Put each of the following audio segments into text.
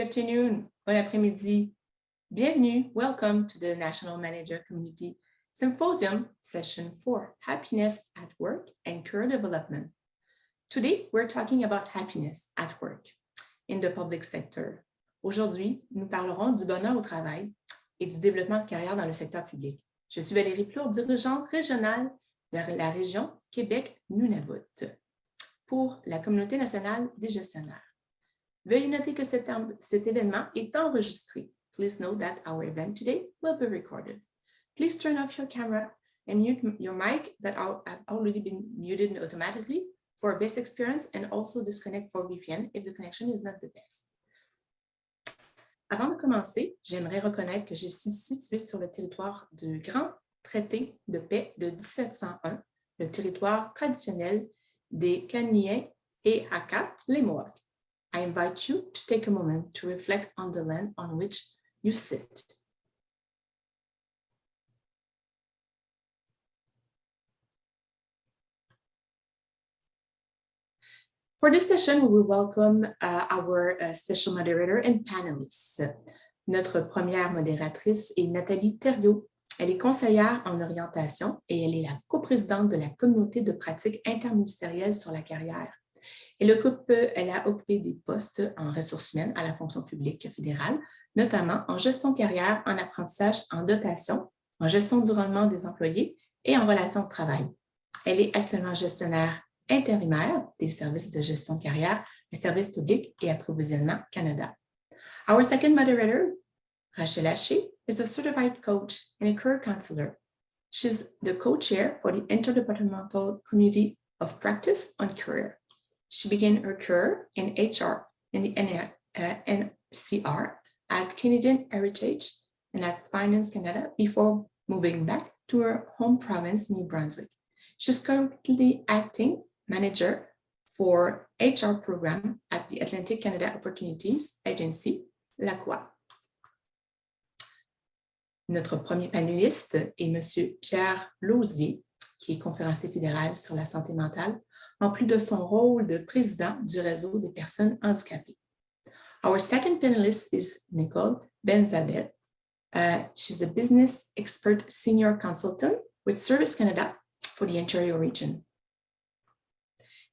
afternoon, bon après-midi. Bienvenue, welcome to the National Manager Community Symposium, Session 4, Happiness at Work and Career Development. Today, we're talking about happiness at work in the public sector. Aujourd'hui, nous parlerons du bonheur au travail et du développement de carrière dans le secteur public. Je suis Valérie Plourde, dirigeante régionale de la région Québec-Nunavut pour la Communauté nationale des gestionnaires. Veuillez noter que cet événement est enregistré. Please note that our event today will be recorded. Please turn off your camera and mute your mic that have already been muted automatically for a best experience, and also disconnect for VPN if the connection is not the best. Avant de commencer, j'aimerais reconnaître que je suis située sur le territoire du Grand Traité de paix de 1701, le territoire traditionnel des Canadiens et Aka, les Mohawks. I invite you to take a moment to reflect on the land on which you sit. For this session, we will welcome our special moderator and panelists. Notre première modératrice est Nathalie Thériault. Elle est conseillère en orientation et elle est la coprésidente de la communauté de pratique interministérielle sur la carrière. Elle a occupé des postes en ressources humaines à la fonction publique fédérale, notamment en gestion de carrière, en apprentissage, en dotation, en gestion du rendement des employés et en relations de travail. Elle est actuellement gestionnaire intérimaire des services de gestion de carrière, les services publics et approvisionnement Canada. Our second moderator, Haché, is a certified coach and a career counselor. She's the co-chair for the Interdepartmental Committee of Practice on Career. She began her career in HR in the NCR at Canadian Heritage and at Finance Canada before moving back to her home province, New Brunswick. She's currently acting manager for HR program at the Atlantic Canada Opportunities Agency, l'ACOA. Notre premier panéliste est M. Pierre Losier, qui est conférencier fédéral sur la santé mentale, en plus de son rôle de président du réseau des personnes handicapées. Our second panelist is Nicole Benzadel. She's a business expert senior consultant with Service Canada for the Ontario region.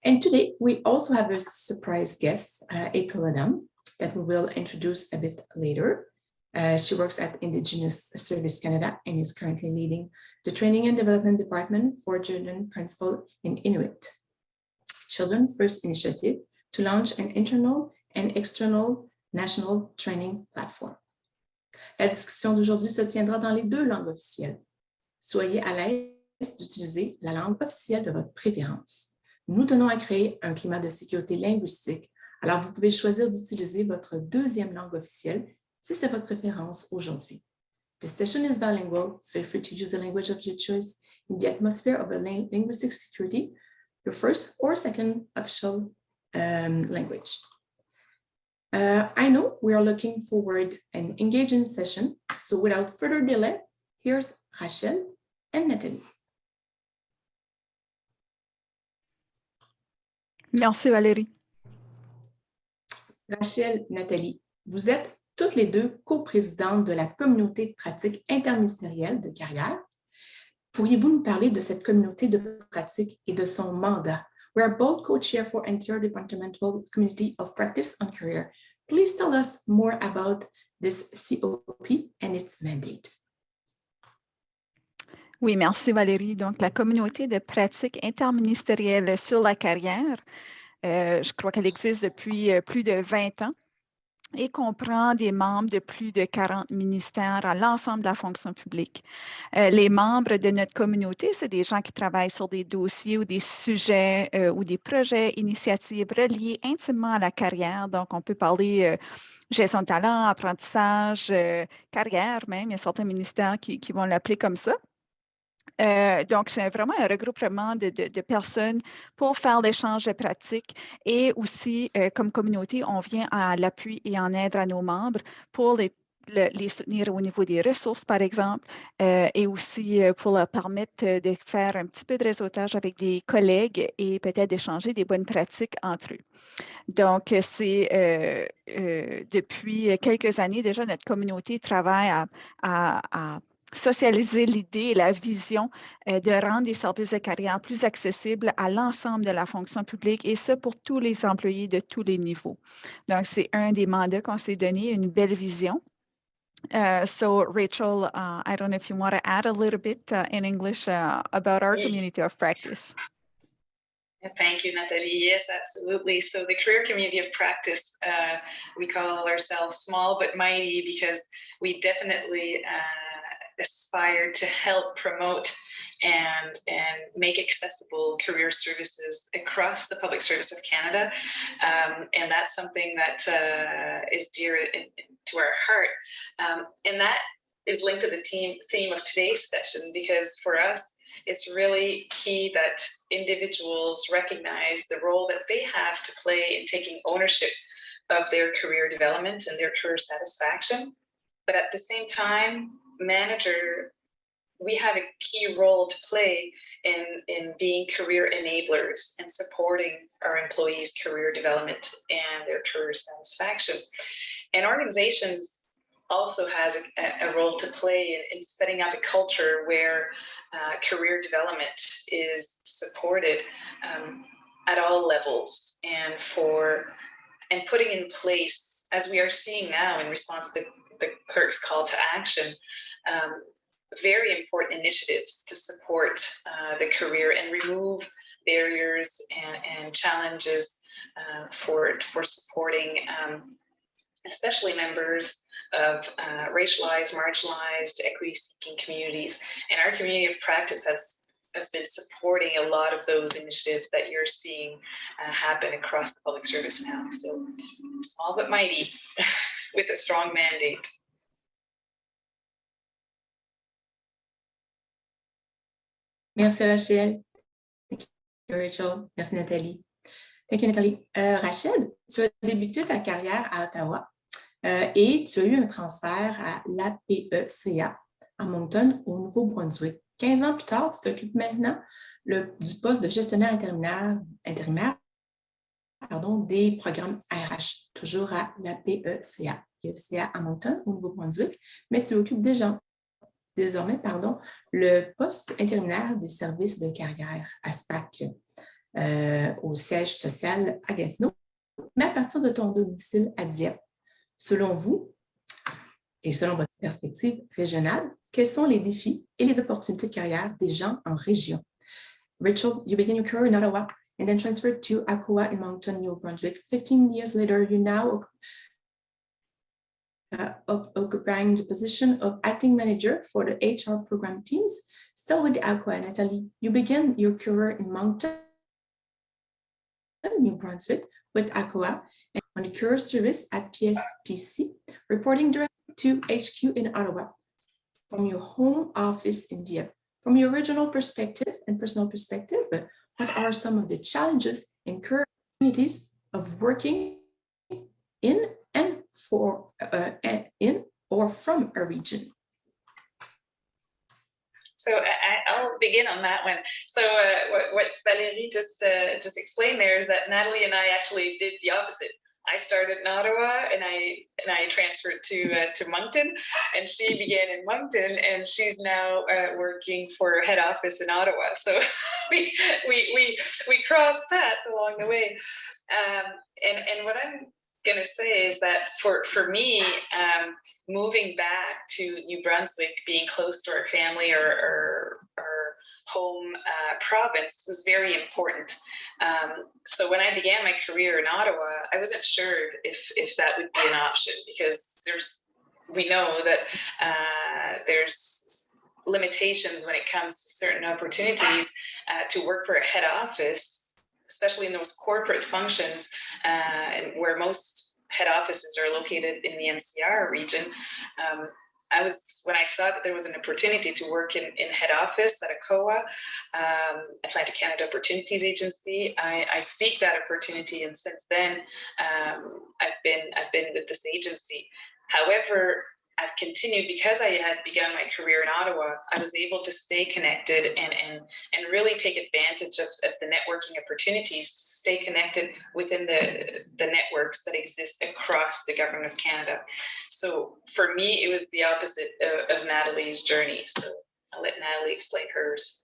And today, we also have a surprise guest, April Adam, that we will introduce a bit later. She works at Indigenous Service Canada and is currently leading the Training and Development Department for Children Principal in Inuit. Children First Initiative to launch an internal and external national training platform. La discussion d'aujourd'hui se tiendra dans les deux langues officielles. Soyez à l'aise d'utiliser la langue officielle de votre préférence. Nous tenons à créer un climat de sécurité linguistique, alors vous pouvez choisir d'utiliser votre deuxième langue officielle si c'est votre préférence aujourd'hui. This session is bilingual. Feel free to use the language of your choice in the atmosphere of a linguistic security, your first or second official language. I know we are looking forward an engaging session, so without further delay, here's Rachel and Nathalie. Merci Valérie. Rachel, Nathalie, vous êtes toutes les deux coprésidentes de la communauté de pratique interministérielle de carrière. Pourriez-vous nous parler de cette communauté de pratique et de son mandat? We are both co-chair for Interdepartmental Committee of Practice on Career. Please tell us more about this COP and its mandate. Oui, merci Valérie. Donc, la communauté de pratique interministérielle sur la carrière, je crois qu'elle existe depuis plus de 20 ans et comprend des membres de plus de 40 ministères à l'ensemble de la fonction publique. Les membres de notre communauté, c'est des gens qui travaillent sur des dossiers ou des sujets ou des projets, initiatives reliés intimement à la carrière. Donc, on peut parler gestion de talent, apprentissage, carrière même. Il y a certains ministères qui vont l'appeler comme ça. Donc, c'est vraiment un regroupement de personnes pour faire l'échange de pratiques et aussi, comme communauté, on vient à l'appui et en aide à nos membres pour les soutenir au niveau des ressources, par exemple, et aussi pour leur permettre de faire un petit peu de réseautage avec des collègues et peut-être d'échanger des bonnes pratiques entre eux. Donc, c'est depuis quelques années déjà, notre communauté travaille à socialiser l'idée et la vision de rendre les services de carrière plus accessibles à l'ensemble de la fonction publique et ça pour tous les employés de tous les niveaux. Donc, c'est un des mandats qu'on s'est donné, une belle vision. So, Rachel, I don't know if you want to add a little bit in English about our community of practice. Thank you, Nathalie. Yes, absolutely. So the career community of practice, we call ourselves small but mighty because we definitely aspire to help promote and make accessible career services across the public service of Canada. And that's something that is dear to our heart. And that is linked to the theme of today's session, because for us, it's really key that individuals recognize the role that they have to play in taking ownership of their career development and their career satisfaction. But at the same time, we have a key role to play in being career enablers and supporting our employees' career development and their career satisfaction. And organizations also has a role to play in setting up a culture where career development is supported at all levels, and putting in place, as we are seeing now in response to the clerk's call to action, very important initiatives to support the career and remove barriers and challenges for supporting especially members of racialized, marginalized, equity-seeking communities. And our community of practice has been supporting a lot of those initiatives that you're seeing happen across the public service now. So small but mighty with a strong mandate. Merci, Rachel. Thank you, Rachel. Merci, Nathalie. Thank you, Nathalie. Rachel, tu as débuté ta carrière à Ottawa et tu as eu un transfert à l'APECA à Moncton, au Nouveau-Brunswick. 15 ans plus tard, tu t'occupes maintenant du poste de gestionnaire intérimaire des programmes RH, toujours à l'APECA. l'APECA à Moncton, au Nouveau-Brunswick, mais tu occupes désormais le poste intérimaire des services de carrière à SPAC au siège social à Gatineau, mais à partir de ton domicile à Dieppe. Selon vous, et selon votre perspective régionale, quels sont les défis et les opportunités de carrière des gens en région? Rachel, you began your career in Ottawa and then transferred to Aqua in Moncton, New Brunswick. 15 years later, you now occupying the position of acting manager for the HR program teams. Still with the Aqua, Nathalie, you began your career in Moncton, New Brunswick with Aqua and on the career service at PSPC, reporting directly to HQ in Ottawa from your home office in Dieppe. From your original perspective and personal perspective, what are some of the challenges and current opportunities of working in and for in or from a region? So I'll begin on that one. So what Valérie just explained there is that Nathalie and I actually did the opposite. I started in Ottawa and I transferred to Moncton, and she began in Moncton, and she's now working for head office in Ottawa. So we crossed paths along the way. And what I'm going to say is that for me, moving back to New Brunswick, being close to our family or home province was very important. So when I began my career in Ottawa, I wasn't sure if that would be an option, because we know that there's limitations when it comes to certain opportunities to work for a head office, especially in those corporate functions where most head offices are located in the NCR region. When I saw that there was an opportunity to work in head office at ACOA, Atlantic Canada Opportunities Agency, I seek that opportunity, and since then I've been with this agency. However, I've continued, because I had begun my career in Ottawa, I was able to stay connected and really take advantage of the networking opportunities to stay connected within the networks that exist across the Government of Canada. So for me, it was the opposite of Nathalie's journey. So I'll let Nathalie explain hers.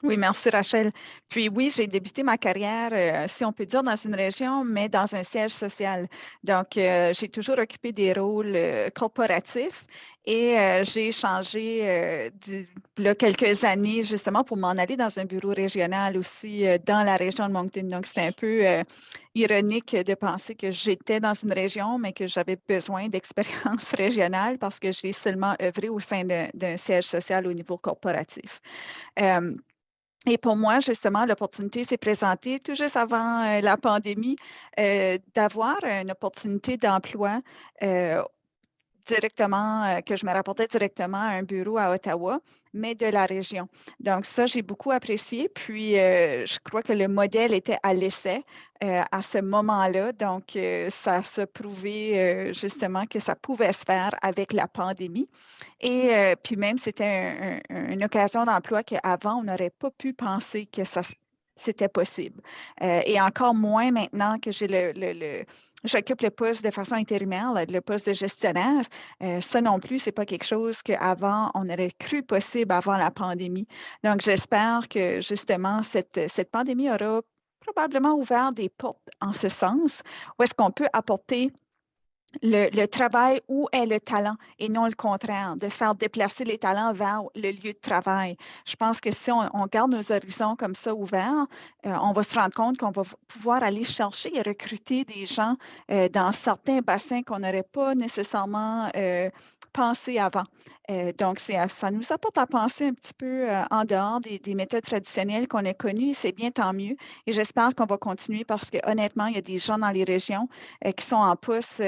Oui, merci Rachel. Puis oui, j'ai débuté ma carrière, si on peut dire, dans une région, mais dans un siège social. Donc, j'ai toujours occupé des rôles corporatifs et j'ai changé il y a quelques années justement pour m'en aller dans un bureau régional aussi dans la région de Moncton. Donc, c'est un peu ironique de penser que j'étais dans une région, mais que j'avais besoin d'expérience régionale parce que j'ai seulement œuvré au sein d'un siège social au niveau corporatif. Et pour moi, justement, l'opportunité s'est présentée tout juste avant la pandémie d'avoir une opportunité d'emploi directement, que je me rapportais directement à un bureau à Ottawa, mais de la région. Donc ça, j'ai beaucoup apprécié. Puis, je crois que le modèle était à l'essai à ce moment-là. Donc, ça se prouvait justement que ça pouvait se faire avec la pandémie. Et puis même, c'était une occasion d'emploi qu'avant, on n'aurait pas pu penser que c'était possible. Et encore moins maintenant que j'occupe le poste de façon intérimaire, le poste de gestionnaire. Ça non plus, ce n'est pas quelque chose qu'avant, on aurait cru possible avant la pandémie. Donc, j'espère que justement, cette pandémie aura probablement ouvert des portes en ce sens, où est-ce qu'on peut apporter le travail où est le talent et non le contraire, de faire déplacer les talents vers le lieu de travail. Je pense que si on garde nos horizons comme ça ouverts, on va se rendre compte qu'on va pouvoir aller chercher et recruter des gens dans certains bassins qu'on n'aurait pas nécessairement pensé avant. Donc, ça nous apporte à penser un petit peu en dehors des méthodes traditionnelles qu'on a connues. C'est bien, tant mieux. Et j'espère qu'on va continuer parce que honnêtement, il y a des gens dans les régions qui sont en poste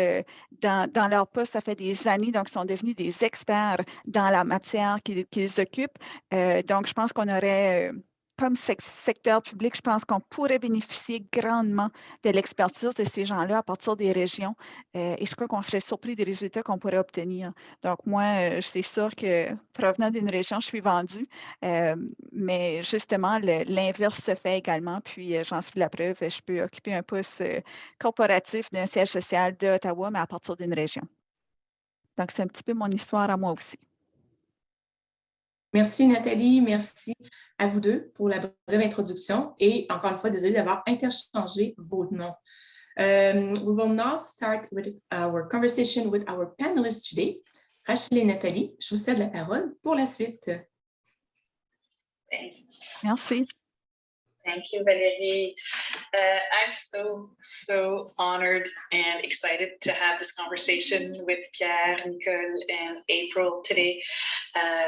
dans leur poste, ça fait des années, donc ils sont devenus des experts dans la matière qu'ils occupent. Donc, je pense qu'on aurait, comme secteur public, je pense qu'on pourrait bénéficier grandement de l'expertise de ces gens-là à partir des régions. Et je crois qu'on serait surpris des résultats qu'on pourrait obtenir. Donc, moi, c'est sûr que provenant d'une région, je suis vendue. Mais justement, l'inverse se fait également. Puis, j'en suis la preuve. Je peux occuper un poste corporatif d'un siège social d'Ottawa, mais à partir d'une région. Donc, c'est un petit peu mon histoire à moi aussi. Merci Nathalie, merci à vous deux pour la brève introduction et encore une fois, désolée d'avoir interchangé vos noms. We will now start with our conversation with our panelists today. Rachel et Nathalie, je vous cède la parole pour la suite. Merci. Thank you, Valérie. I'm so honored and excited to have this conversation with Pierre, Nicole, and April today.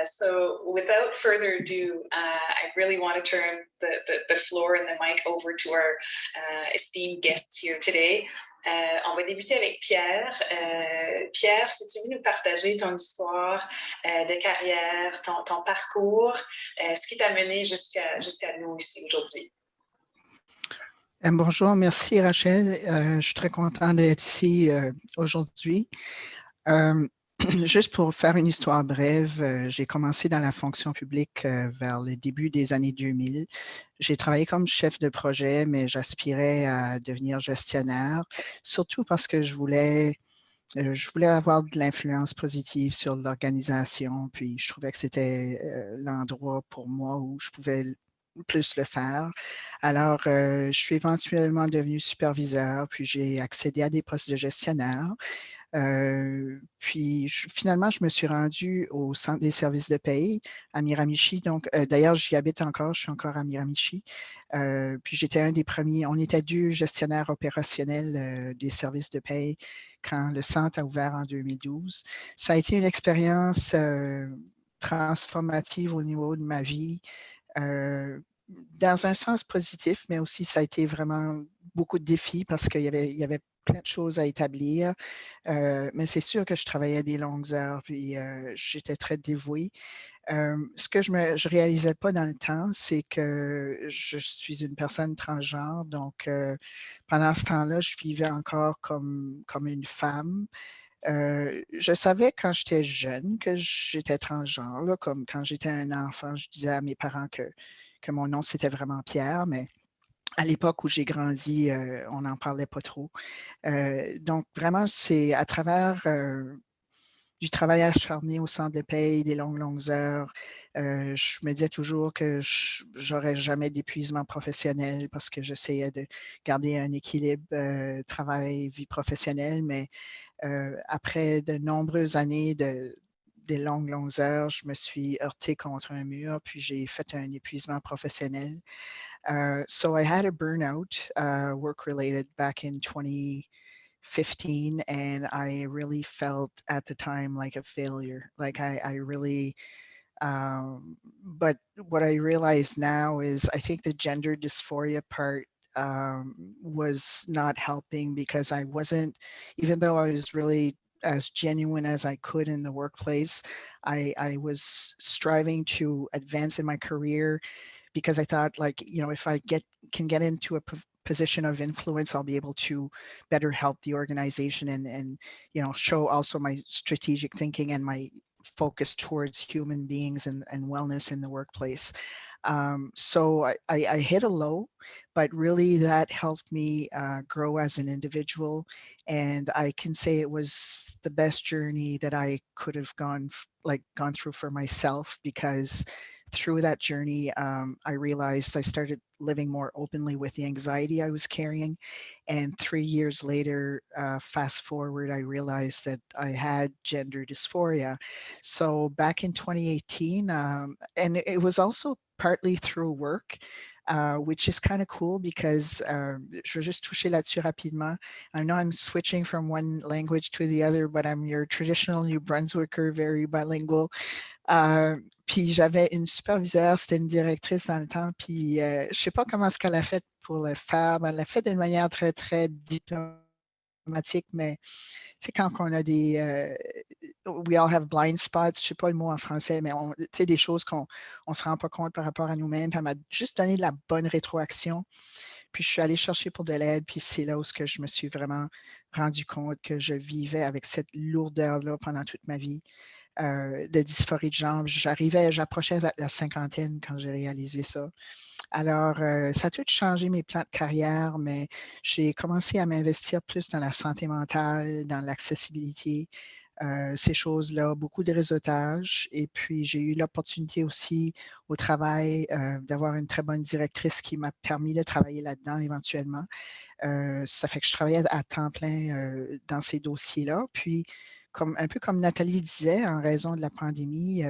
So without further ado, I really want to turn the floor and the mic over to our esteemed guests here today. On va débuter avec Pierre. Pierre, si tu veux nous partager ton histoire de carrière, ton parcours, ce qui t'a mené jusqu'à nous ici aujourd'hui. Bonjour, merci Rachel. Je suis très contente d'être ici aujourd'hui. Juste pour faire une histoire brève, j'ai commencé dans la fonction publique vers le début des années 2000. J'ai travaillé comme chef de projet, mais j'aspirais à devenir gestionnaire, surtout parce que je voulais avoir de l'influence positive sur l'organisation, puis je trouvais que c'était l'endroit pour moi où je pouvais plus le faire. Alors, je suis éventuellement devenue superviseur, puis j'ai accédé à des postes de gestionnaire. Puis finalement, je me suis rendue au Centre des services de paye à Miramichi. Donc, d'ailleurs, j'y habite encore, je suis encore à Miramichi. Puis j'étais un des premiers, on était 2 gestionnaires opérationnels des services de paye quand le centre a ouvert en 2012. Ça a été une expérience transformative au niveau de ma vie, dans un sens positif, mais aussi ça a été vraiment beaucoup de défis parce qu'il y avait plein de choses à établir, mais c'est sûr que je travaillais des longues heures, puis j'étais très dévouée. Ce que je ne réalisais pas dans le temps, c'est que je suis une personne transgenre, donc pendant ce temps-là, je vivais encore comme une femme. Je savais quand j'étais jeune que j'étais transgenre, là, comme quand j'étais un enfant, je disais à mes parents que mon nom c'était vraiment Pierre, mais à l'époque où j'ai grandi, on n'en parlait pas trop. Donc vraiment, c'est à travers du travail acharné au centre de paye, des longues heures. Je me disais toujours que j'aurais jamais d'épuisement professionnel parce que j'essayais de garder un équilibre travail-vie professionnelle, mais après de nombreuses années des longues heures, je me suis heurtée contre un mur, puis j'ai fait un épuisement professionnel. So I had a burnout, work-related, back in 2015, and I really felt at the time like a failure. Like I really, but what I realize now is I think the gender dysphoria part was not helping because I wasn't, even though I was really as genuine as I could in the workplace, I was striving to advance in my career because I thought, like, you know, if I can get into a position of influence, I'll be able to better help the organization and you know, show also my strategic thinking and my focus towards human beings and wellness in the workplace. So I hit a low, but really that helped me grow as an individual. And I can say it was the best journey that I could have gone through for myself, because through that journey, I realized I started living more openly with the anxiety I was carrying. And 3 years later, fast forward, I realized that I had gender dysphoria. So back in 2018, and it was also partly through work, which is kind of cool because je veux juste toucher là-dessus rapidement. I know I'm switching from one language to the other, but I'm your traditional New Brunswicker, very bilingual. Puis j'avais une superviseure, c'était une directrice dans le temps, puis je ne sais pas comment est-ce qu'elle a fait pour le faire, mais elle l'a fait d'une manière très, très diplomatique, mais tu sais, quand on a des... we all have blind spots, je ne sais pas le mot en français, mais tu sais, des choses qu'on ne se rend pas compte par rapport à nous-mêmes, puis elle m'a juste donné de la bonne rétroaction, puis je suis allée chercher pour de l'aide, puis c'est là où je me suis vraiment rendu compte que je vivais avec cette lourdeur-là pendant toute ma vie. De dysphorie de genre. J'approchais la cinquantaine quand j'ai réalisé ça. Alors, ça a tout changé mes plans de carrière, mais j'ai commencé à m'investir plus dans la santé mentale, dans l'accessibilité, ces choses-là, beaucoup de réseautage. Et puis, j'ai eu l'opportunité aussi au travail d'avoir une très bonne directrice qui m'a permis de travailler là-dedans éventuellement. Ça fait que je travaillais à temps plein dans ces dossiers-là. Puis, un peu comme Nathalie disait, en raison de la pandémie,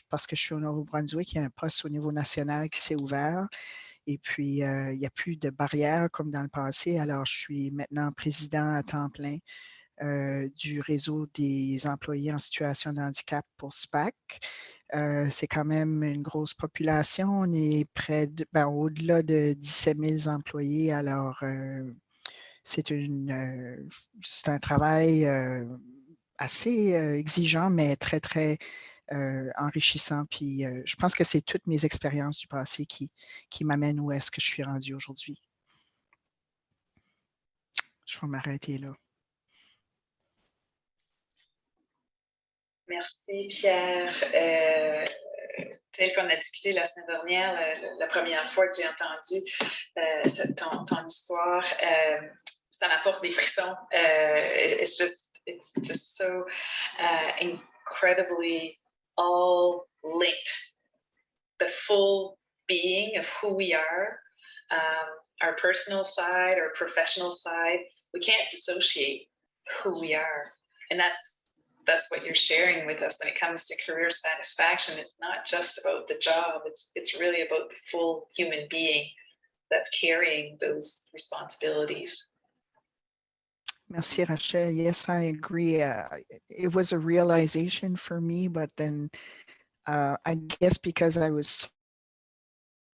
parce que je suis au Nouveau-Brunswick, il y a un poste au niveau national qui s'est ouvert. Et puis, il n'y a plus de barrières comme dans le passé. Alors, je suis maintenant président à temps plein du réseau des employés en situation de handicap pour SPAC. C'est quand même une grosse population. On est au-delà de 17 000 employés. Alors, c'est un travail assez exigeant, mais très, très enrichissant. Puis je pense que c'est toutes mes expériences du passé qui m'amènent où est-ce que je suis rendue aujourd'hui. Je vais m'arrêter là. Merci, Pierre. Tel qu'on a discuté la semaine dernière, la première fois que j'ai entendu ton histoire, ça m'apporte des frissons. It's just so incredibly all linked. The full being of who we are, our personal side, our professional side, we can't dissociate who we are. And that's what you're sharing with us when it comes to career satisfaction. It's not just about the job, it's really about the full human being that's carrying those responsibilities. Merci, Haché. Yes, I agree. It was a realization for me, but then I guess because I was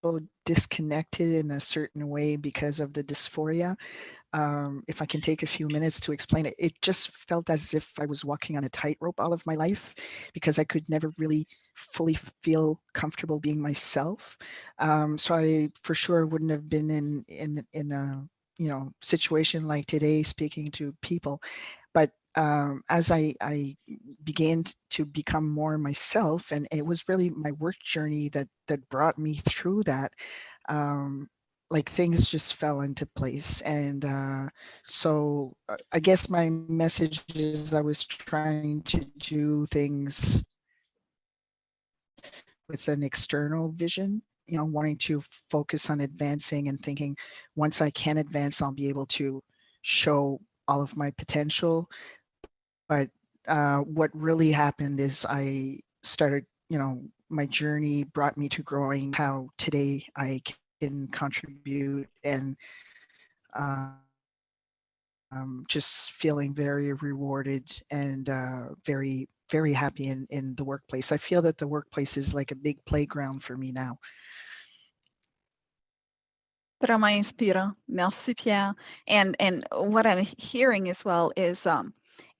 so disconnected in a certain way because of the dysphoria, if I can take a few minutes to explain it, it just felt as if I was walking on a tightrope all of my life because I could never really fully feel comfortable being myself. So I for sure wouldn't have been in a situation like today speaking to people. But as I began to become more myself, and it was really my work journey that brought me through that, like things just fell into place. And so I guess my message is I was trying to do things with an external vision, you know, wanting to focus on advancing and thinking once I can advance, I'll be able to show all of my potential. But what really happened is I started, you know, my journey brought me to growing how today I can contribute, and just feeling very rewarded and very, very happy in the workplace. I feel that the workplace is like a big playground for me now. Vraiment inspirant. Merci, Pierre. And what I'm hearing as well is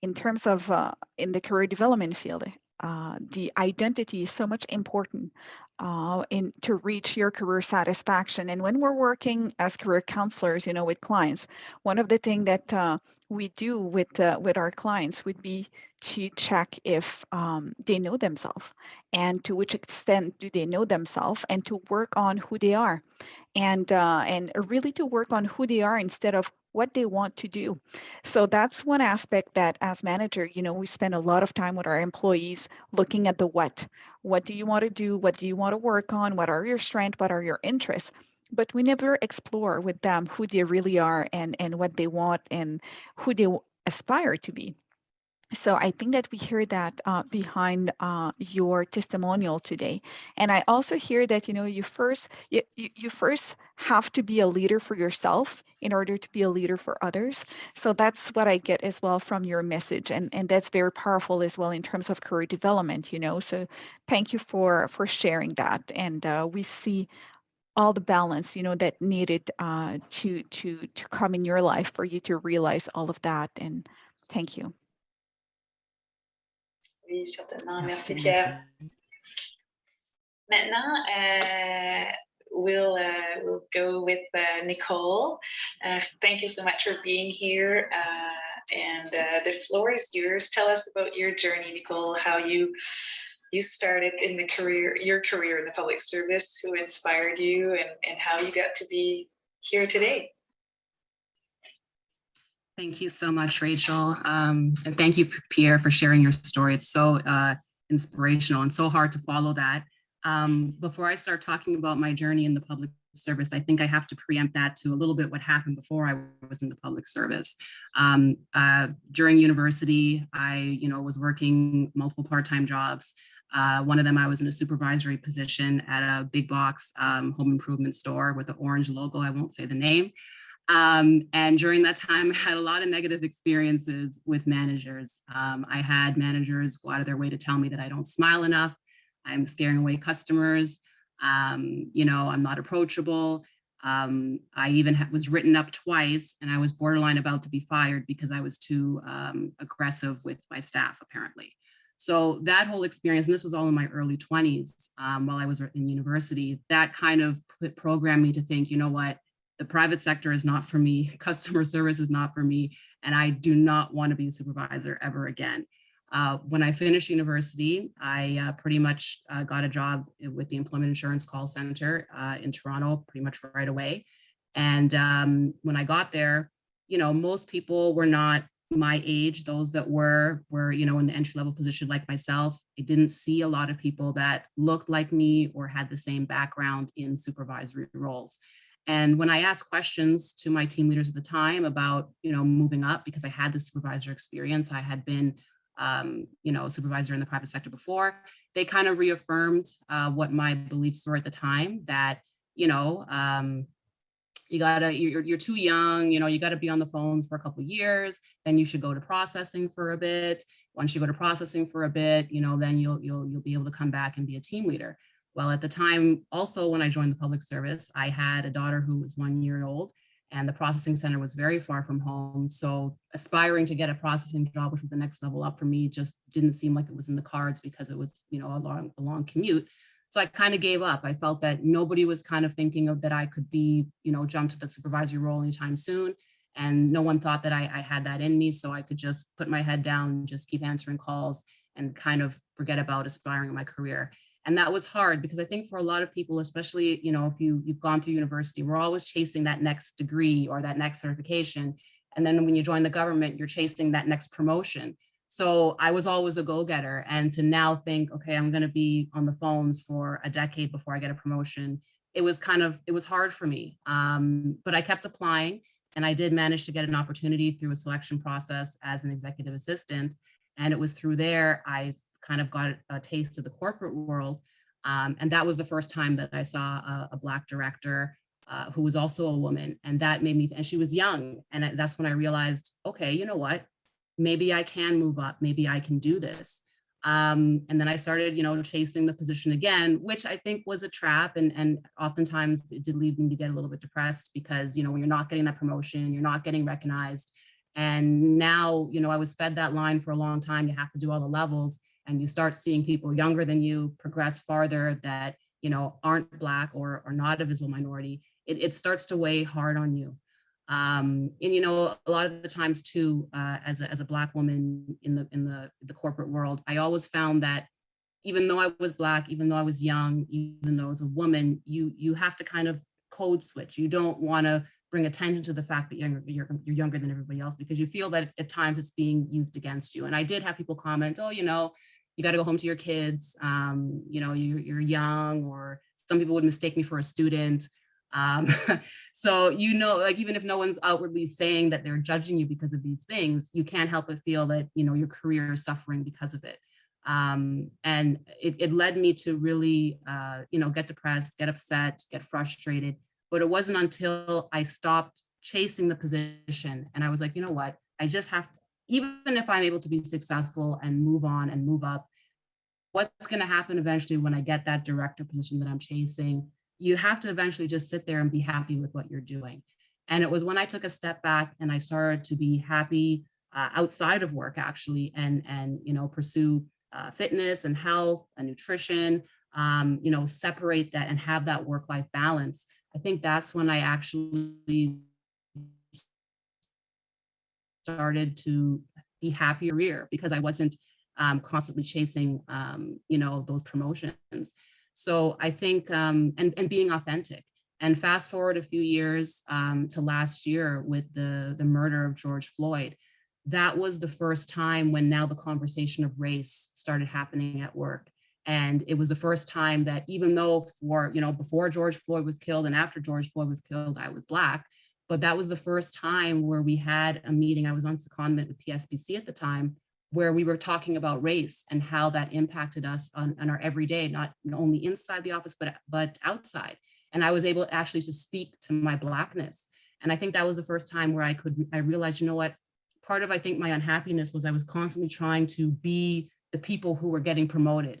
in terms of in the career development field, the identity is so much important to reach your career satisfaction. And when we're working as career counselors, you know, with clients, one of the things that we do with our clients would be to check if they know themselves, and to which extent do they know themselves, and to work on who they are, and really to work on who they are instead of what they want to do. So that's one aspect that as manager, you know, we spend a lot of time with our employees looking at the what. What do you want to do? What do you want to work on? What are your strengths? What are your interests? But we never explore with them who they really are, and what they want, and who they aspire to be. So I think that we hear that behind your testimonial today. And I also hear that, you know, you first have to be a leader for yourself in order to be a leader for others. So that's what I get as well from your message. And that's very powerful as well in terms of career development, you know. So thank you for sharing that. And we see all the balance, you know, that needed to come in your life for you to realize all of that. And thank you. Oui, certainement. Merci, Merci, Pierre. Nathalie. Maintenant, we'll go with Nicole. Thank you so much for being here. And the floor is yours. Tell us about your journey, Nicole, how you started in your career in the public service, who inspired you, and how you got to be here today. Thank you so much, Rachel. And thank you, Pierre, for sharing your story. It's so inspirational and so hard to follow that. Before I start talking about my journey in the public service, I think I have to preempt that to a little bit what happened before I was in the public service. During university, I was working multiple part-time jobs. One of them, I was in a supervisory position at a big box home improvement store with the orange logo. I won't say the name. And during that time, I had a lot of negative experiences with managers. I had managers go out of their way to tell me that I don't smile enough, I'm scaring away customers, I'm not approachable. I even was written up twice, and I was borderline about to be fired because I was too aggressive with my staff, apparently. So that whole experience, and this was all in my early 20s while I was in university, that kind of programmed me to think, you know what, the private sector is not for me, customer service is not for me, and I do not want to be a supervisor ever again. When I finished university, I pretty much got a job with the Employment Insurance Call Center in Toronto pretty much right away. And when I got there, most people were not my age. Those that were in the entry-level position like myself. I didn't see a lot of people that looked like me or had the same background in supervisory roles. And when I asked questions to my team leaders at the time about, moving up, because I had the supervisor experience, I had been, a supervisor in the private sector before, they kind of reaffirmed what my beliefs were at the time, that, you're too young, you gotta be on the phones for a couple of years, then you should go to processing for a bit. Once you go to processing for a bit, then you'll be able to come back and be a team leader. Well, at the time, also when I joined the public service, I had a daughter who was 1 year old, and the processing center was very far from home. So aspiring to get a processing job, which was the next level up for me, just didn't seem like it was in the cards because it was, a long commute. So I kind of gave up. I felt that nobody was kind of thinking of that I could be, jump to the supervisory role anytime soon. And no one thought that I had that in me, so I could just put my head down and just keep answering calls and kind of forget about aspiring in my career. And that was hard because I think for a lot of people, especially, you know, if you've gone through university, we're always chasing that next degree or that next certification. And then when you join the government, you're chasing that next promotion. So I was always a go-getter, and to now think, okay, I'm going to be on the phones for a decade before I get a promotion, it was hard for me. But I kept applying, and I did manage to get an opportunity through a selection process as an executive assistant. And it was through there I kind of got a taste of the corporate world. And that was the first time that I saw a Black director who was also a woman. And that made me, and she was young. And that's when I realized, okay, you know what? Maybe I can move up, maybe I can do this. And then I started, you know, chasing the position again, which I think was a trap. And oftentimes it did lead me to get a little bit depressed because, you know, when you're not getting that promotion, you're not getting recognized. And now, you know, I was fed that line for a long time. You have to do all the levels, and you start seeing people younger than you progress farther that, you know, aren't Black or not a visible minority. It starts to weigh hard on you. And you know, a lot of the times too, as a Black woman in the corporate world, I always found that even though I was Black, even though I was young, even though I was a woman, you have to kind of code switch. You don't want to bring attention to the fact that you're younger than everybody else, because you feel that at times it's being used against you. And I did have people comment, oh, you know, you got to go home to your kids. You know, you're young, or some people would mistake me for a student. So, you know, like, even if no one's outwardly saying that they're judging you because of these things, you can't help but feel that, you know, your career is suffering because of it. And it led me to really, you know, get depressed, get upset, get frustrated. But it wasn't until I stopped chasing the position and I was like, you know what, I just have to, even if I'm able to be successful and move on and move up, what's going to happen eventually when I get that director position that I'm chasing? You have to eventually just sit there and be happy with what you're doing. And it was when I took a step back and I started to be happy outside of work, actually, and you know, pursue fitness and health and nutrition, you know, separate that and have that work-life balance. I think that's when I actually started to be happier, because I wasn't constantly chasing, you know, those promotions. So I think, and being authentic. And fast forward a few years to last year with the murder of George Floyd, that was the first time when now the conversation of race started happening at work. And it was the first time that, even though for, you know, before George Floyd was killed and after George Floyd was killed, I was Black, but that was the first time where we had a meeting. I was on secondment with PSBC at the time, where we were talking about race and how that impacted us on our everyday, not only inside the office, but outside. And I was able actually to speak to my Blackness. And I think that was the first time where I realized, you know what, part of, I think, my unhappiness was I was constantly trying to be the people who were getting promoted.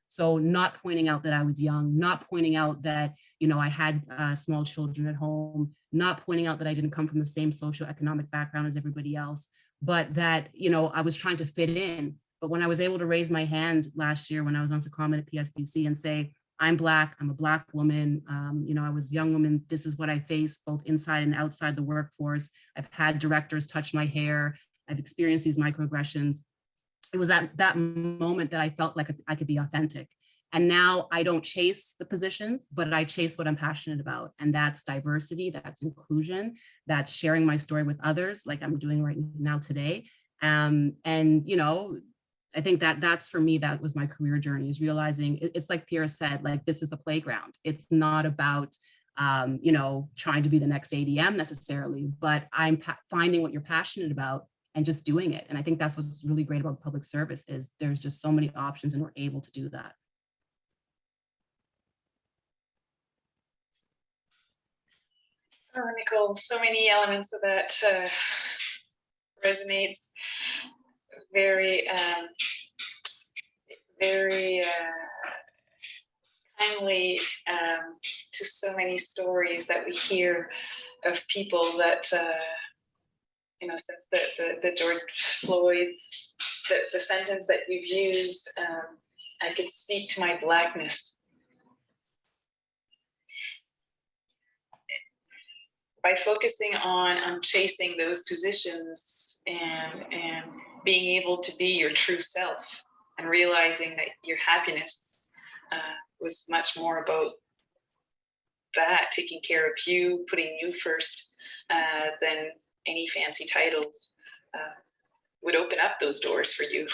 So not pointing out that I was young, not pointing out that, you know, I had small children at home, not pointing out that I didn't come from the same socioeconomic background as everybody else, but that, you know, I was trying to fit in. But when I was able to raise my hand last year when I was on secondment at PSBC and say, I'm Black, I'm a Black woman, you know, I was a young woman, this is what I face both inside and outside the workforce. I've had directors touch my hair, I've experienced these microaggressions. It was at that moment that I felt like I could be authentic. And now I don't chase the positions, but I chase what I'm passionate about. And that's diversity, that's inclusion, that's sharing my story with others, like I'm doing right now today. And, you know, I think that's for me, that was my career journey, is realizing it's like Pierre said, like, this is a playground. It's not about, you know, trying to be the next ADM necessarily, but I'm finding what you're passionate about and just doing it. And I think that's what's really great about public service, is there's just so many options and we're able to do that. Oh, Nicole, so many elements of that resonates very, very kindly to so many stories that we hear of people that, you know, since the George Floyd, the sentence that we've used, I could speak to my Blackness. by focusing on chasing those positions and being able to be your true self and realizing that your happiness was much more about that, taking care of you, putting you first, than any fancy titles would open up those doors for you.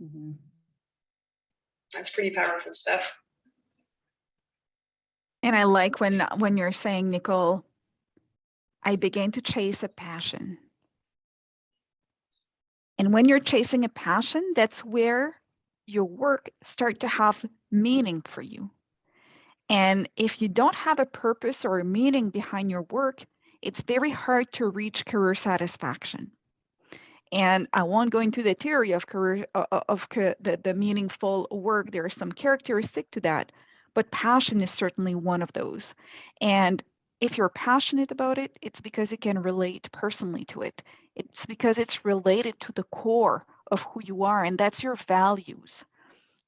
Mm-hmm. That's pretty powerful stuff. And I like when you're saying, Nicole, I began to chase a passion. And when you're chasing a passion, that's where your work starts to have meaning for you. And if you don't have a purpose or a meaning behind your work, it's very hard to reach career satisfaction. And I won't go into the theory of career the meaningful work. There are some characteristics to that, but passion is certainly one of those. And if you're passionate about it, it's because you can relate personally to it. It's because it's related to the core of who you are, and that's your values.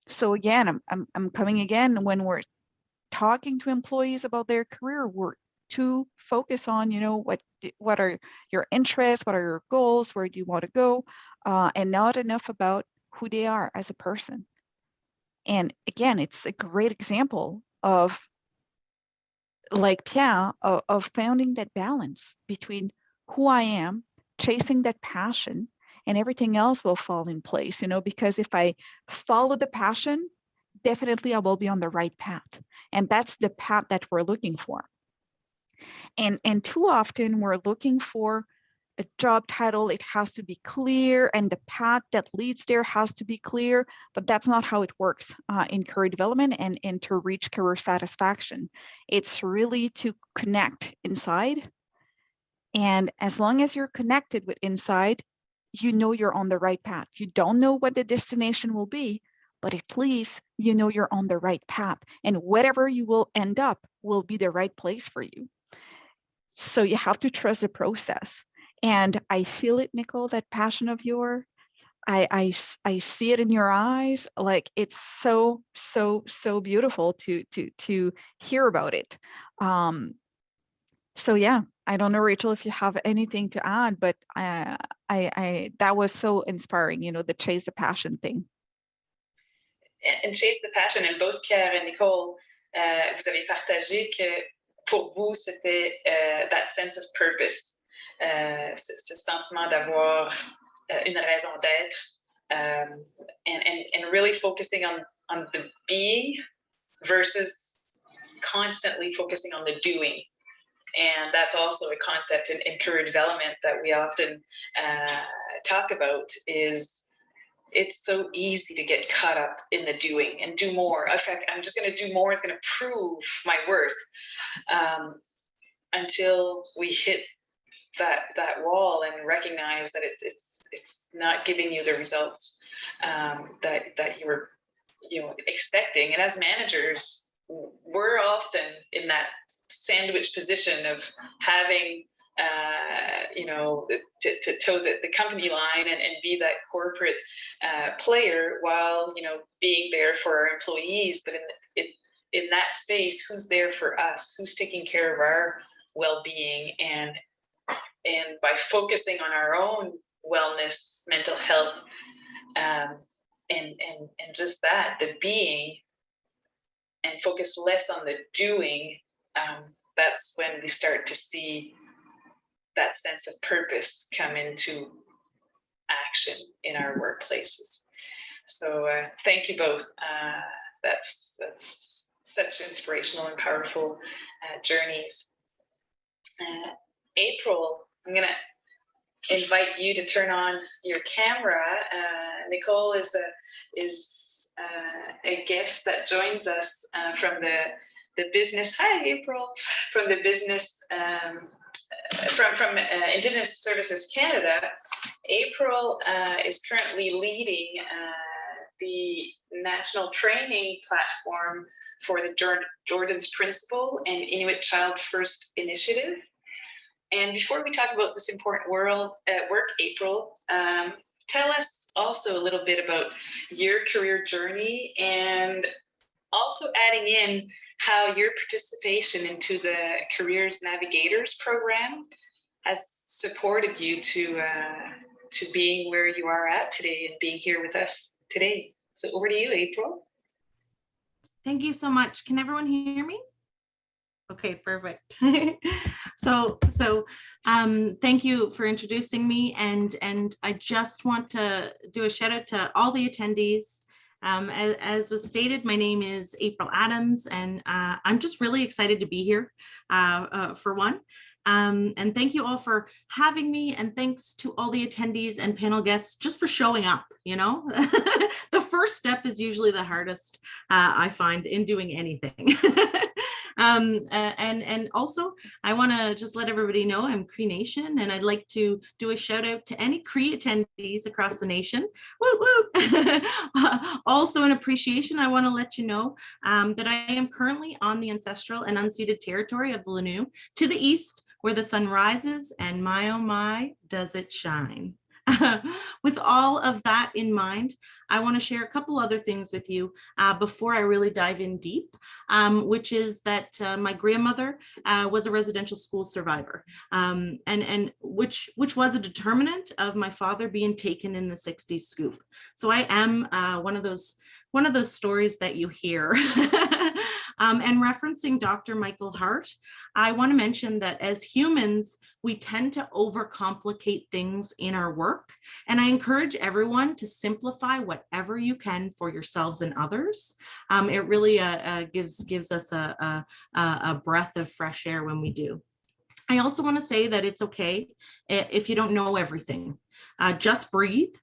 So again, I'm coming again, when we're talking to employees about their career, we're to focus on, what are your interests, what are your goals, where do you want to go, and not enough about who they are as a person. And again, it's a great example of, like Pierre, of finding that balance between who I am, chasing that passion, and everything else will fall in place, because if I follow the passion, definitely I will be on the right path. And that's the path that we're looking for. And too often we're looking for a job title. It has to be clear, and the path that leads there has to be clear, but that's not how it works in career development and to reach career satisfaction. It's really to connect inside. And as long as you're connected with inside, you're on the right path. You don't know what the destination will be, but at least you're on the right path, and whatever you will end up will be the right place for you. So you have to trust the process. And I feel it, Nicole, that passion of yours. I see it in your eyes. Like, it's so beautiful to hear about it. So yeah, I don't know, Rachel, if you have anything to add, but that was so inspiring, the chase the passion thing. And chase the passion, and both Pierre et Nicole, vous avez partagé que pour vous, c'était that sense of purpose, ce sentiment d'avoir une raison d'être, and really focusing on the being versus constantly focusing on the doing. And that's also a concept in career development that we often talk about. Is it's so easy to get caught up in the doing and do more. In fact, I'm just going to do more. It's going to prove my worth, until we hit that wall and recognize that it's not giving you the results that you were expecting. And as managers, we're often in that sandwich position of having to toe the company line and be that corporate player while being there for our employees. But in that space, who's there for us? Who's taking care of our well-being? And by focusing on our own wellness, mental health, and just that, the being, and focus less on the doing, that's when we start to see that sense of purpose come into action in our workplaces. So thank you both. That's such inspirational and powerful journeys. April, I'm going to invite you to turn on your camera. Nicole is a guest that joins us from the business. Hi, April, from the business. From Indigenous Services Canada. April is currently leading the national training platform for the Jordan's Principle and Inuit Child First Initiative. And before we talk about this important work, April, tell us also a little bit about your career journey and also adding in how your participation into the Careers Navigators program has supported you to being where you are at today and being here with us today. So over to you, April. Thank you so much. Can everyone hear me? Okay, perfect. So thank you for introducing me, and I just want to do a shout out to all the attendees. As was stated, my name is April Adams, and I'm just really excited to be here for one. And thank you all for having me, and thanks to all the attendees and panel guests just for showing up. You know, the first step is usually the hardest, I find, in doing anything. And also, I want to just let everybody know I'm Cree Nation, and I'd like to do a shout out to any Cree attendees across the nation. Woo woo! Also, in appreciation, I want to let you know that I am currently on the ancestral and unceded territory of the Lanu to the east, where the sun rises, and my oh my, does it shine. With all of that in mind, I want to share a couple other things with you before I really dive in deep, which is that my grandmother was a residential school survivor, and which was a determinant of my father being taken in the 60s scoop. So I am one of those stories that you hear. And referencing Dr. Michael Hart, I want to mention that as humans, we tend to overcomplicate things in our work. And I encourage everyone to simplify whatever you can for yourselves and others. It really gives us a breath of fresh air when we do. I also want to say that it's okay if you don't know everything. Just breathe.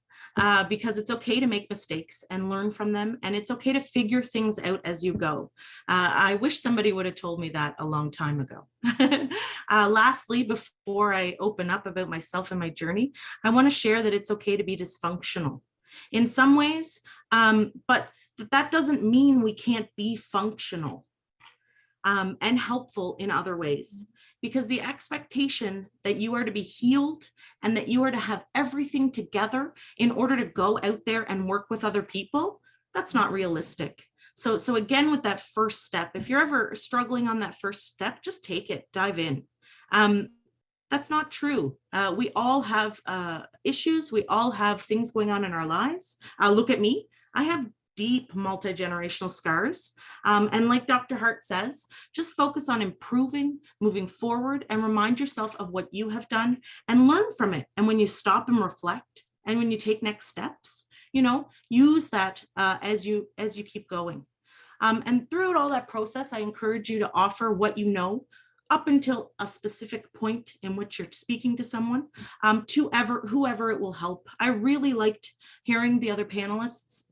Because it's okay to make mistakes and learn from them, and it's okay to figure things out as you go. I wish somebody would have told me that a long time ago. Lastly, before I open up about myself and my journey, I want to share that it's okay to be dysfunctional in some ways, but that doesn't mean we can't be functional and helpful in other ways. Because the expectation that you are to be healed and that you are to have everything together in order to go out there and work with other people, that's not realistic. So again, with that first step, if you're ever struggling on that first step, just take it, dive in. That's not true. We all have issues. We all have things going on in our lives. Look at me. I have deep multi-generational scars. And like Dr. Hart says, just focus on improving, moving forward, and remind yourself of what you have done and learn from it. And when you stop and reflect, and when you take next steps, you know, use that as you keep going. And throughout all that process, I encourage you to offer what you know up until a specific point in which you're speaking to someone, to whoever it will help. I really liked hearing the other panelists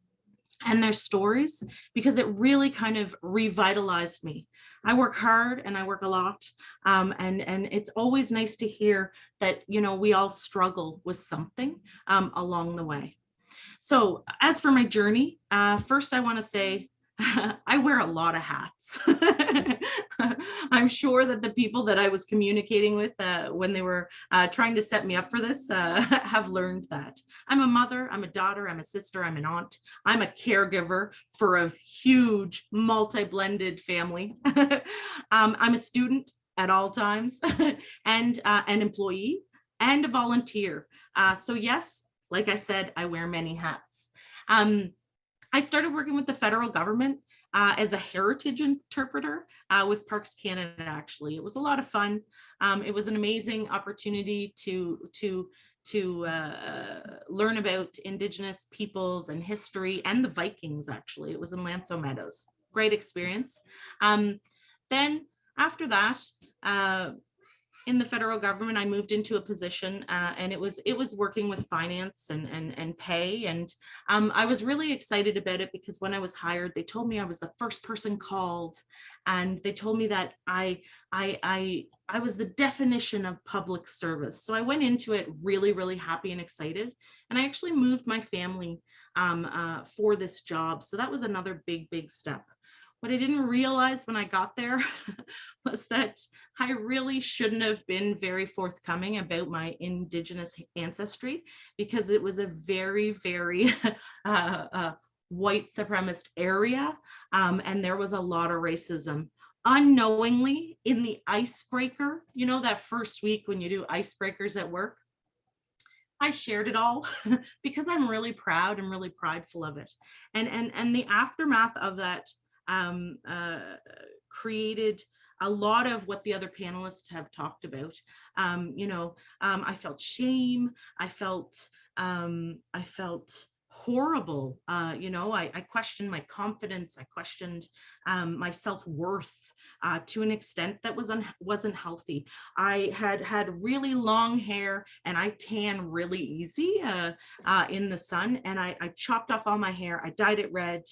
and their stories, because it really kind of revitalized me. I work hard and I work a lot, and it's always nice to hear that, you know, we all struggle with something along the way. So as for my journey, first I want to say I wear a lot of hats. I'm sure that the people that I was communicating with when they were trying to set me up for this have learned that. I'm a mother, I'm a daughter, I'm a sister, I'm an aunt, I'm a caregiver for a huge multi-blended family. I'm a student at all times, and an employee and a volunteer. So yes, like I said, I wear many hats. I started working with the federal government as a heritage interpreter with Parks Canada, actually. It was a lot of fun. It was an amazing opportunity to learn about Indigenous peoples and history, and the Vikings, actually. It was in Lanceau Meadows. Great experience. Then after that, in the federal government, I moved into a position and it was working with finance and pay. And I was really excited about it because when I was hired, they told me I was the first person called, and they told me that I was the definition of public service. So I went into it really, really happy and excited. And I actually moved my family for this job. So that was another big, big step. What I didn't realize when I got there was that I really shouldn't have been very forthcoming about my Indigenous ancestry, because it was a very, very white supremacist area, and there was a lot of racism. Unknowingly, in the icebreaker, you know, that first week when you do icebreakers at work, I shared it all because I'm really proud and really prideful of it. And the aftermath of that created a lot of what the other panelists have talked about. You know, I felt shame. I felt horrible. You know, I questioned my confidence. I questioned my self-worth to an extent that wasn't healthy. I had really long hair and I tan really easy in the sun, and I chopped off all my hair. I dyed it red.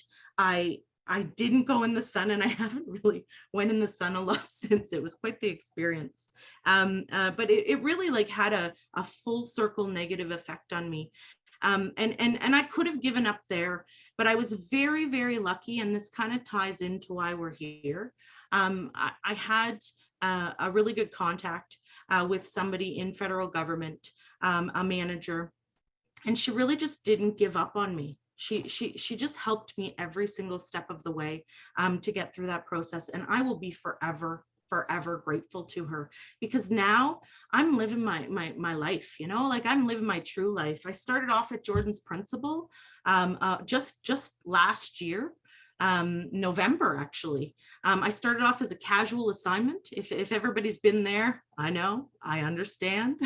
I didn't go in the sun, and I haven't really went in the sun a lot since. It was quite the experience. But it really like had a full circle negative effect on me. And I could have given up there, but I was very, very lucky. And this kind of ties into why we're here. I had a really good contact with somebody in federal government, a manager, and she really just didn't give up on me. She just helped me every single step of the way to get through that process. And I will be forever grateful to her, because now I'm living my life, you know, like I'm living my true life. I started off at Jordan's Principal just last year. November, actually. I started off as a casual assignment. If everybody's been there, I know, I understand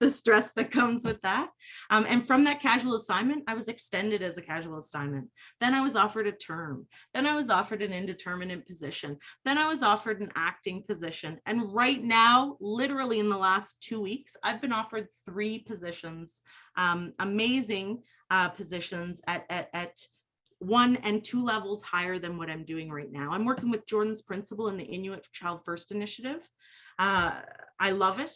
the stress that comes with that. And from that casual assignment, I was extended as a casual assignment. Then I was offered a term. Then I was offered an indeterminate position. Then I was offered an acting position. And right now, literally in the last 2 weeks, I've been offered 3 positions, amazing positions at 1 and 2 levels higher than what I'm doing right now. I'm working with Jordan's Principal in the Inuit Child First Initiative. I love it.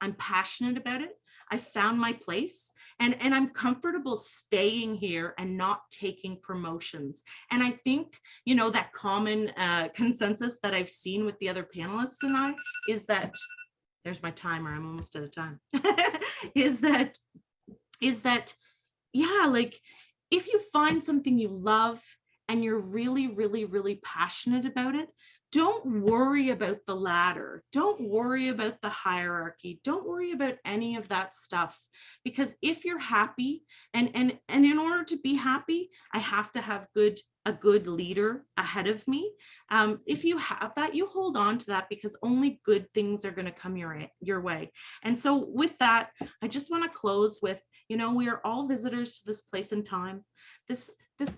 I'm passionate about it. I found my place, and I'm comfortable staying here and not taking promotions. And I think, you know, that common consensus that I've seen with the other panelists and I is that, there's my timer, I'm almost out of time, is that, yeah, like, if you find something you love and you're really, really, really passionate about it, don't worry about the ladder. Don't worry about the hierarchy. Don't worry about any of that stuff. Because if you're happy, and in order to be happy, I have to have a good leader ahead of me. If you have that, you hold on to that, because only good things are going to come your way. And so with that, I just want to close with, you know, we are all visitors to this place and time. This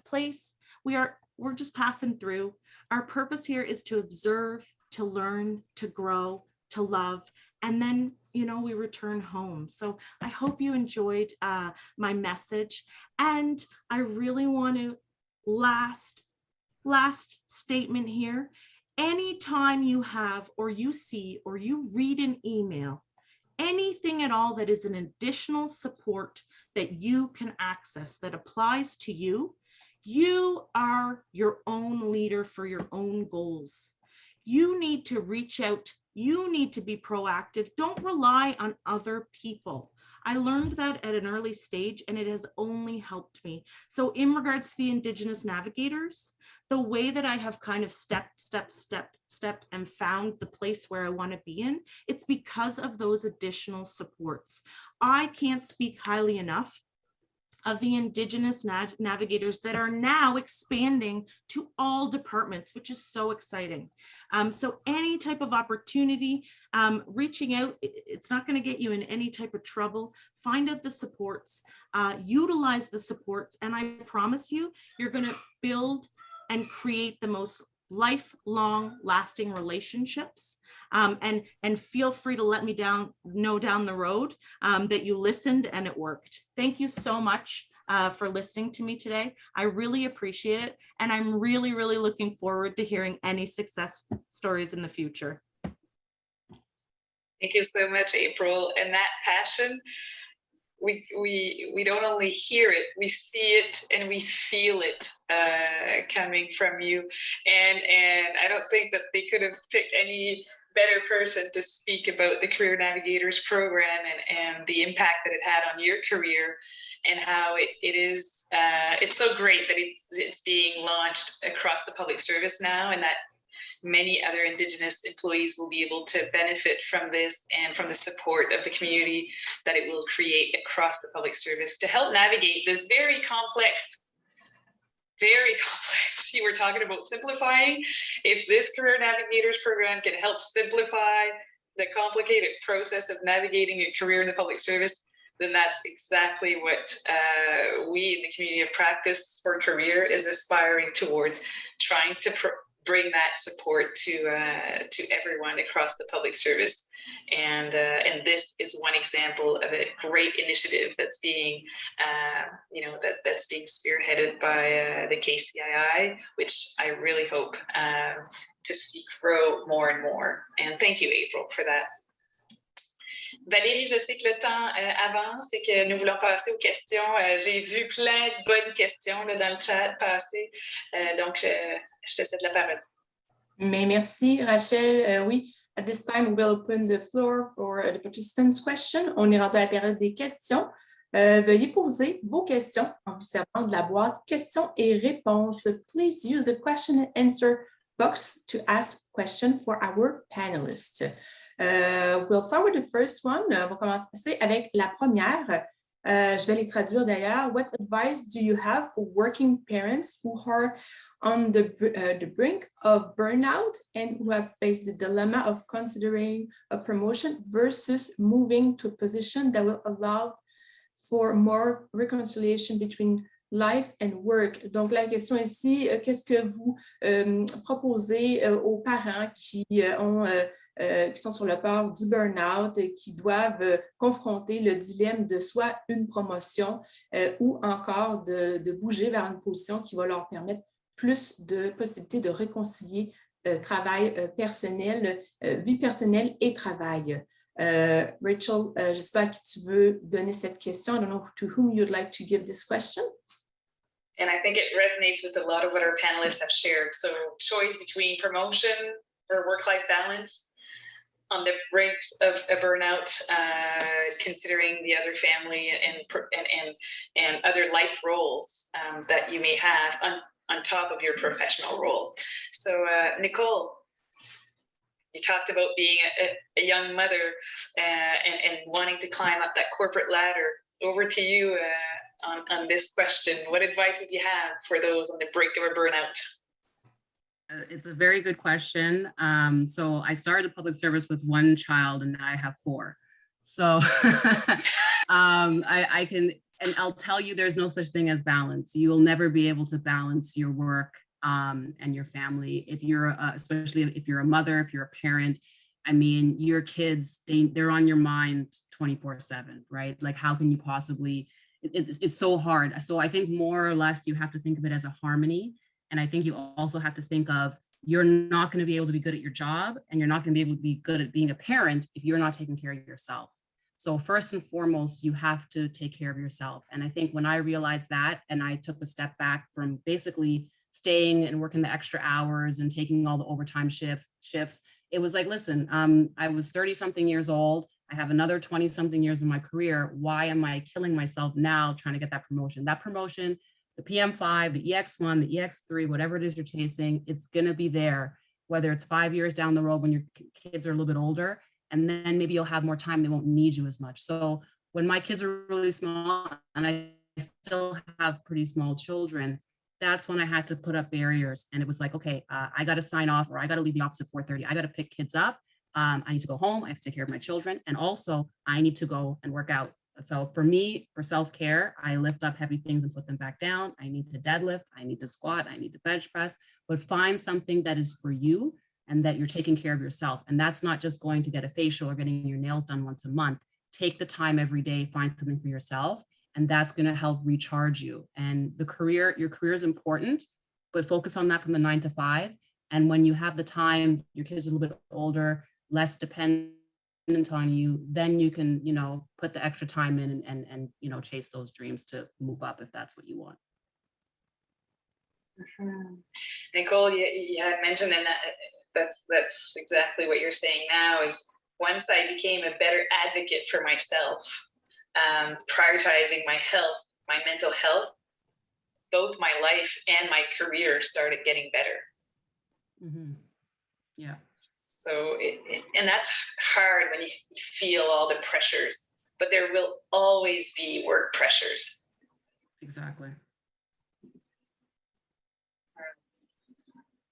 place, we're just passing through. Our purpose here is to observe, to learn, to grow, to love, and then, you know, we return home. So I hope you enjoyed my message. And I really want to last statement here. Anytime you have, or you see, or you read an email, anything at all that is an additional support that you can access that applies to you, you are your own leader for your own goals. You need to reach out. You need to be proactive. Don't rely on other people. I learned that at an early stage, and it has only helped me. So in regards to the Indigenous navigators, the way that I have kind of stepped and found the place where I want to be in, it's because of those additional supports. I can't speak highly enough of the Indigenous navigators that are now expanding to all departments, which is so exciting. So any type of opportunity, reaching out, it's not going to get you in any type of trouble. Find out the supports, utilize the supports, and I promise you, you're going to build and create the most lifelong lasting relationships, and feel free to let me know down the road that you listened and it worked. Thank you so much for listening to me today. I really appreciate it, and I'm really, really looking forward to hearing any success stories in the future. Thank you so much, April. And that passion, we don't only hear it, we see it and we feel it coming from you. And I don't think that they could have picked any better person to speak about the Career Navigators program and the impact that it had on your career. and how it's so great that it's being launched across the public service now, and that many other Indigenous employees will be able to benefit from this and from the support of the community that it will create across the public service to help navigate this very complex. You were talking about simplifying. If this Career Navigators program can help simplify the complicated process of navigating a career in the public service, then that's exactly what we in the community of practice for career is aspiring towards, trying to bring that support to everyone across the public service. And this is one example of a great initiative that's being, that's being spearheaded by the KCII, which I really hope to see grow more and more. And thank you, April, for that. Valérie, je sais que le temps avance et que nous voulons passer aux questions. J'ai vu plein de bonnes questions là, dans le chat passer, donc je te cède la parole. Mais merci, Rachel. Oui, at this time, we'll open the floor for the participants' question. On est rendu à la période des questions. Veuillez poser vos questions en vous servant de la boîte questions et réponses. Please use the question and answer box to ask questions for our panelists. We'll start with the first one. On va commencer avec la première. Je vais les traduire d'ailleurs. What advice do you have for working parents who are on the brink of burnout and who have faced the dilemma of considering a promotion versus moving to a position that will allow for more reconciliation between life and work? Donc, la question ici, qu'est-ce que vous proposez aux parents qui sont sur le bord du burn-out, qui doivent confronter le dilemme de soit une promotion ou encore de bouger vers une position qui va leur permettre plus de possibilités de réconcilier travail personnel, vie personnelle et travail. Rachel, je ne sais pas à qui tu veux donner cette question. I don't know to whom you'd like to give this question. And I think it resonates with a lot of what our panelists have shared. So choice between promotion or work-life balance on the brink of a burnout, considering the other family and other life roles that you may have on top of your professional role. So Nicole, you talked about being a young mother and wanting to climb up that corporate ladder. Over to you on this question. What advice would you have for those on the brink of a burnout? It's a very good question. So I started public service with one child and now I have 4. So I can, and I'll tell you, there's no such thing as balance. You will never be able to balance your work and your family. If you're, especially if you're a mother, if you're a parent, I mean, your kids, they're on your mind 24/7, right? Like, how can you possibly, it's so hard. So I think more or less you have to think of it as a harmony. And I think you also have to think of, you're not going to be able to be good at your job and you're not going to be able to be good at being a parent if you're not taking care of yourself. So first and foremost, you have to take care of yourself. And I think when I realized that, and I took a step back from basically staying and working the extra hours and taking all the overtime shifts, it was like, listen, I was 30 something years old. I have another 20 something years in my career. Why am I killing myself now trying to get that promotion? That promotion, the PM5, the EX1, the EX3, whatever it is you're chasing, it's going to be there, whether it's 5 years down the road when your kids are a little bit older, and then maybe you'll have more time, they won't need you as much. So when my kids are really small and I still have pretty small children, that's when I had to put up barriers. And it was like, okay, I got to sign off, or I got to leave the office at 4:30. I got to pick kids up. I need to go home. I have to take care of my children. And also I need to go and work out. So for me, for self-care, I lift up heavy things and put them back down. I need to deadlift. I need to squat. I need to bench press, but find something that is for you and that you're taking care of yourself. And that's not just going to get a facial or getting your nails done once a month. Take the time every day, find something for yourself, and that's going to help recharge you. And your career is important, but focus on that from the 9 to 5. And when you have the time, your kids are a little bit older, less dependent on you, then you can, put the extra time in and chase those dreams to move up if that's what you want. Mm-hmm. Nicole, you had mentioned, and that's exactly what you're saying now, is once I became a better advocate for myself, prioritizing my health my mental health, both my life and my career started getting better. Mm-hmm. Yeah. So, and that's hard when you feel all the pressures, but there will always be work pressures. Exactly.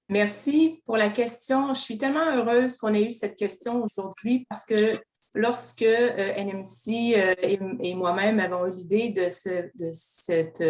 Merci pour la question. Je suis tellement heureuse qu'on ait eu cette question aujourd'hui parce que lorsque NMC et moi-même avons eu l'idée de cette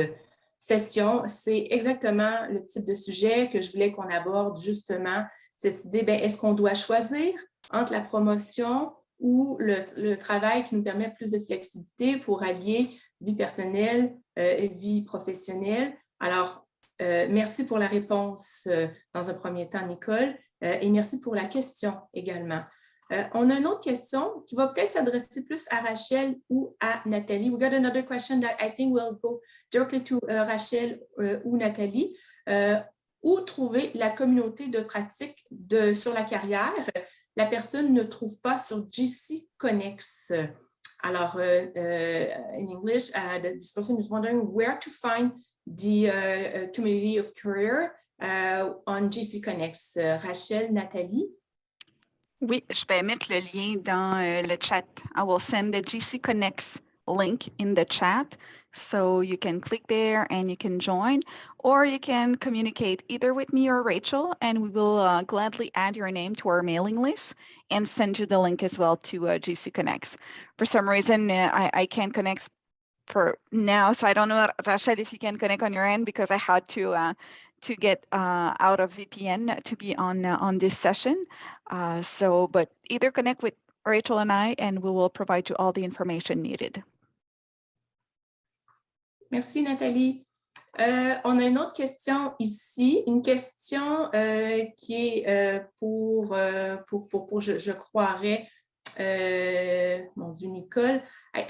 session, c'est exactement le type de sujet que je voulais qu'on aborde, justement, cette idée, est-ce qu'on doit choisir entre la promotion ou le travail qui nous permet plus de flexibilité pour allier vie personnelle et vie professionnelle? Alors, merci pour la réponse dans un premier temps, Nicole, et merci pour la question également. On a une autre question qui va peut-être s'adresser plus à Rachel ou à Nathalie. We got another question that I think will go directly to Rachel ou Nathalie. Où trouver la communauté de pratique sur la carrière? La personne ne trouve pas sur GC Connects. Alors, in English, this person is wondering where to find the community of career on GC Connects. Rachel, Nathalie? Oui, je vais mettre le lien dans le chat. I will send the GC Connects link in the chat, so you can click there and you can join, or you can communicate either with me or Rachel, and we will gladly add your name to our mailing list and send you the link as well to GC Connects. For some reason, I can't connect for now, so I don't know, Rachel, if you can connect on your end, because I had to get out of VPN to be on this session. But either connect with Rachel and I, and we will provide you all the information needed. Merci, Nathalie. On a une autre question ici, une question qui est pour je croirais, mon Dieu, Nicole,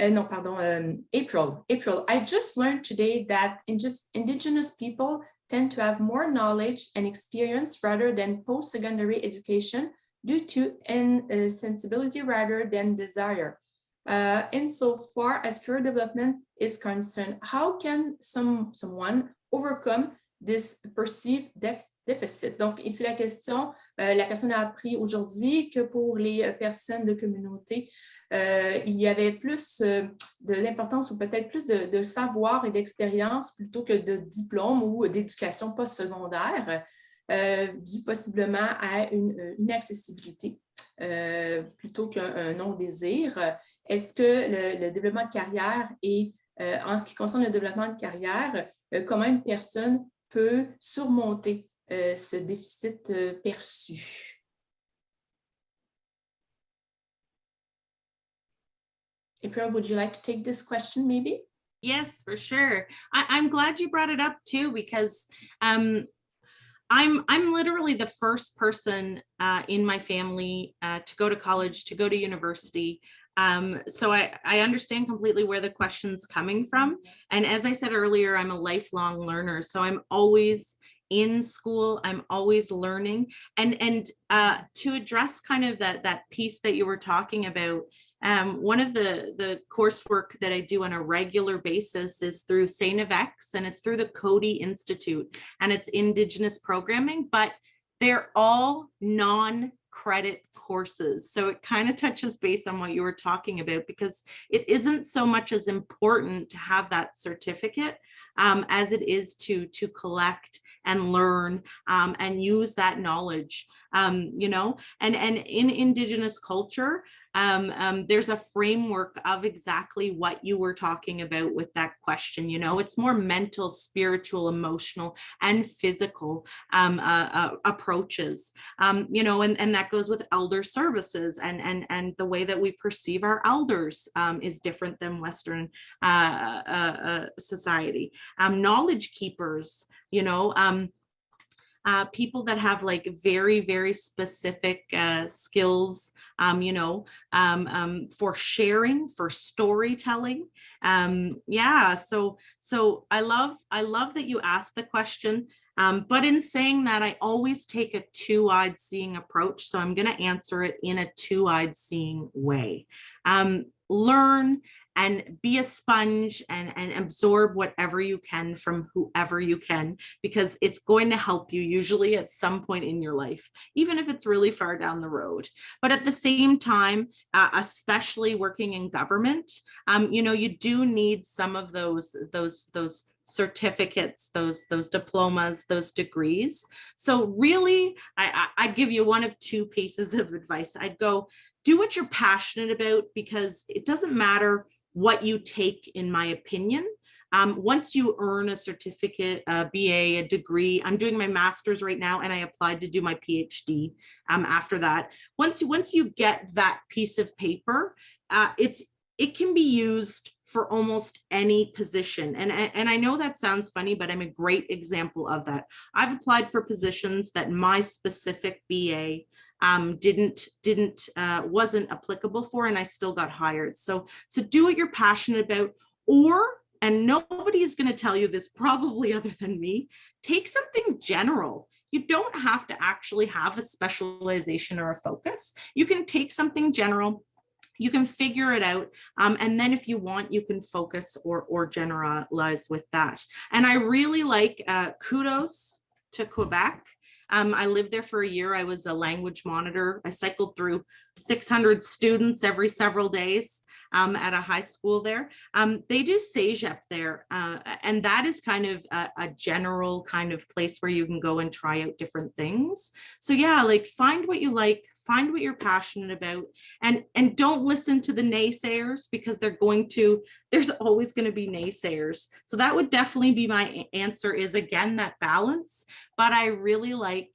no, pardon, April. I just learned today that Indigenous people tend to have more knowledge and experience rather than post-secondary education due to insensibility rather than desire. Insofar as career development is concerned, how can someone overcome this perceived deficit? Donc, ici la question, la personne a appris aujourd'hui que pour les personnes de communauté, il y avait plus de l'importance ou peut-être plus de savoir et d'expérience plutôt que de diplôme ou d'éducation postsecondaire, dû possiblement à une accessibilité plutôt qu'un non-désir. Est-ce que le développement de carrière et en ce qui concerne le développement de carrière, comment une personne peut surmonter ce déficit perçu? April, would you like to take this question maybe? Yes, for sure. I'm glad you brought it up too, because I'm literally the first person in my family to go to college, to go to university. So I understand completely where the question's coming from. And as I said earlier, I'm a lifelong learner. So I'm always in school, I'm always learning. And to address kind of that piece that you were talking about, one of the coursework that I do on a regular basis is through St. Yves, and it's through the Cody Institute, and it's Indigenous programming, but they're all non-credit courses. So it kind of touches base on what you were talking about, because it isn't so much as important to have that certificate as it is to collect and learn and use that knowledge, you know, and in Indigenous culture, there's a framework of exactly what you were talking about with that question. You know, it's more mental, spiritual, emotional, and physical approaches, you know, and that goes with elder services, and the way that we perceive our elders is different than Western society. Knowledge keepers, you know, people that have like very, very specific skills, you know, for sharing, for storytelling. Yeah, so I love that you asked the question. But in saying that, I always take a two-eyed seeing approach. So I'm going to answer it in a two-eyed seeing way. learn and be a sponge and absorb whatever you can from whoever you can, because it's going to help you usually at some point in your life, even if it's really far down the road. But at the same time, especially working in government, you know, you do need some of those certificates, those diplomas, those degrees. So really, I'd give you one of two pieces of advice. I'd go, do what you're passionate about, because it doesn't matter what you take, in my opinion. Once you earn a certificate, a BA, a degree, I'm doing my master's right now, and I applied to do my PhD after that. Once you get that piece of paper, it can be used for almost any position. And I know that sounds funny, but I'm a great example of that. I've applied for positions that my specific BA wasn't applicable for, and I still got hired. So do what you're passionate about, and nobody is going to tell you this probably other than me, take something general. You don't have to actually have a specialization or a focus. You can take something general, you can figure it out, and then if you want, you can focus or generalize with that. And I really like kudos to Quebec. I lived there for a year. I was a language monitor. I cycled through 600 students every several days at a high school there. They do cégep there, and that is kind of a general kind of place where you can go and try out different things. So yeah, like, find what you like, find what you're passionate about, and don't listen to the naysayers, because there's always going to be naysayers. So that would definitely be my answer, is again, that balance. But I really like